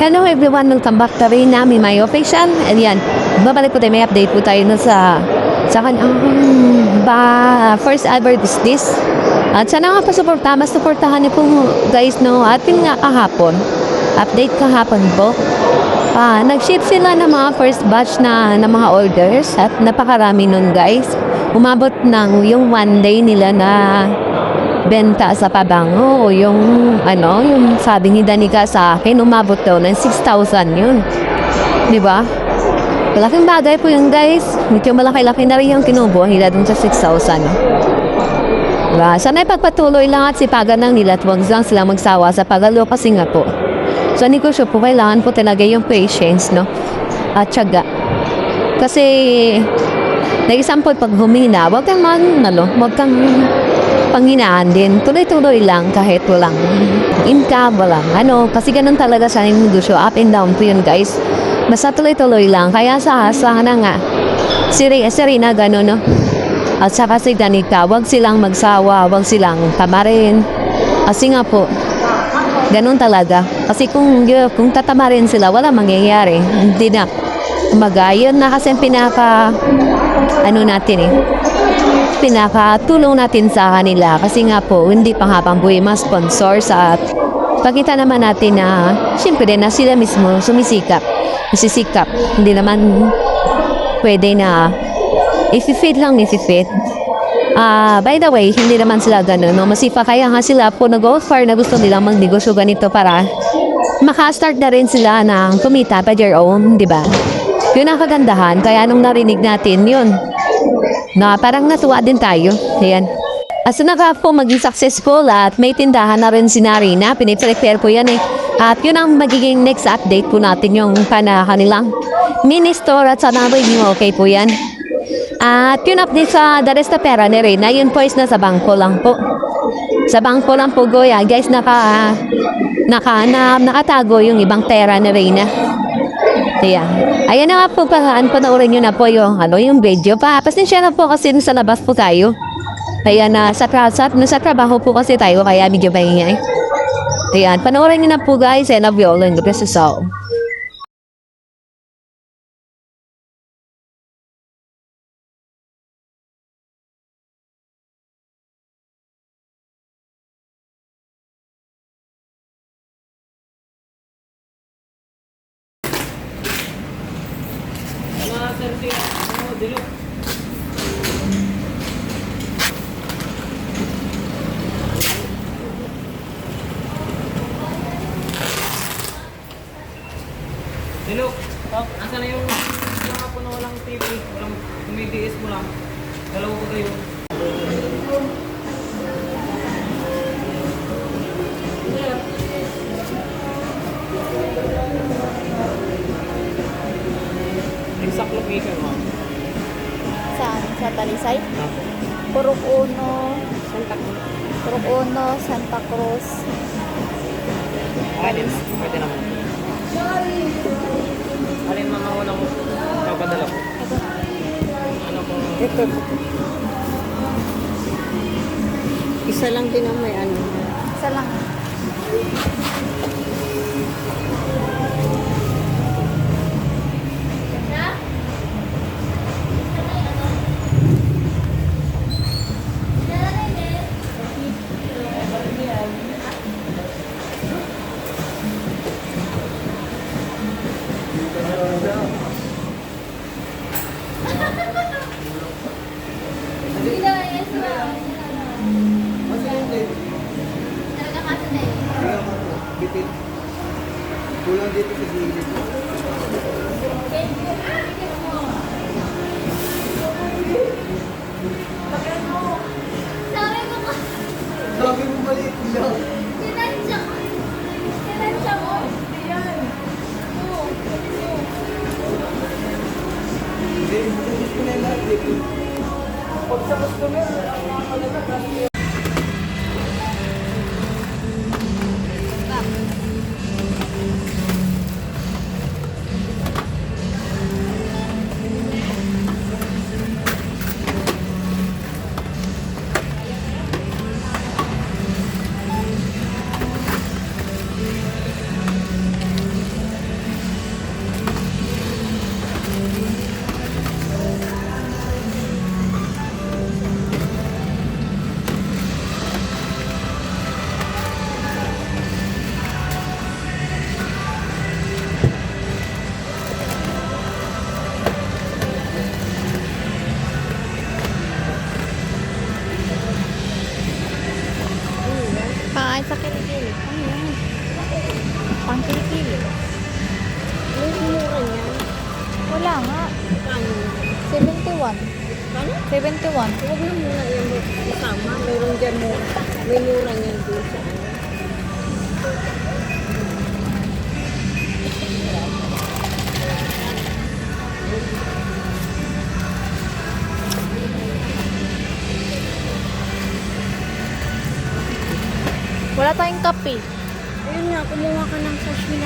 Hello everyone, welcome back to rin namin my official. And yan, babalik po tayo, may update po tayo no sa first ever is this. At sana nga mas suportahan niyo po guys no. At yun nga kahapon, update kahapon po. Nag-ship sila ng mga first batch na mga orders at napakarami nun guys. Umabot ng yung one day nila na benta sa pabango, yung sabi ni Danica sa akin, umabot daw ng 6,000 yun. Di ba? Malaking bagay po yun guys. Medyo malaki-laki na rin yung kinubo nila dun sa 6,000. Diba? Sana ipagpatuloy lang at sipagan ng nila at huwag lang sila magsawa sa pagalo kasi nga po. So negosyo po, kailangan po talaga yung patience, no? At tiyaga. Kasi na-example pag humina, huwag kang panghinaan din. Tuloy-tuloy lang kahit walang income, walang kasi ganun talaga sa negosyo. Up and down po yun guys. Basta tuloy-tuloy lang. Kaya sana nga, si Rina ganun, no? At saka si Danica, huwag silang magsawa, huwag silang tamarin. Kasi nga po, ganun talaga. Kasi kung tatamarin sila, wala mangyayari. Hindi na. Magayon na kasi pinakatulong natin sa kanila kasi nga po hindi pa habang buhay mas sponsors at pakita naman natin na siyempre din na sila mismo nasisikap, hindi naman pwede na if-fit by the way, hindi naman sila ganun, no? Masipa kaya nga sila po nag-offer na gusto nilang magnegosyo ganito para maka-start na rin sila ng kumita by their own, di ba? Yun ang kagandahan, kaya nung narinig natin yun, na parang natuwa din tayo. Ayan. As naka po maging successful at may tindahan na rin si Narina, piniprepare po yan eh. At yun ang magiging next update po natin yung kanilang mini store at sana magiging okay po yan. At yun update sa the rest na pera ni Rina, yun po is nasa bangko lang po. Sa bangko lang po goya, guys, nakatago yung ibang pera ni Rina. Ayan na nga po, panoorin nyo na po yung video pa. Pasensya na po kasi sa labas po tayo. Ayan na, sa trabaho po kasi tayo, kaya medyo maingay. Ayan, panoorin nyo na po guys, and love you all and God bless us all. Hello, nasa na yung mga puno walang TV, walang kumidiis mo lang. Dalawa ko kayo. Exact location mo. Saan? Sa Talisay? Purok Uno, Santa Cruz. Pwede naman. Alin mga unang napadala ko? Ito. Ano po? Ito. Isa lang din ang may ano. Isa lang. Kulang dito sa gilid. Sabi mo maliit lang. Sinansya mo. Yan. Hindi, hindi ko na natin. Pag sa customer, ang mga palagat. Pang-kilikili. May mura niya. Wala nga. Kano? 71. Kano? 71. Huwag na muna yung kasama. Mayroon dyan mo. May mura niyan doon sa ano. Wala tayong kape. Ayun nga, kumuha ka ng sashimi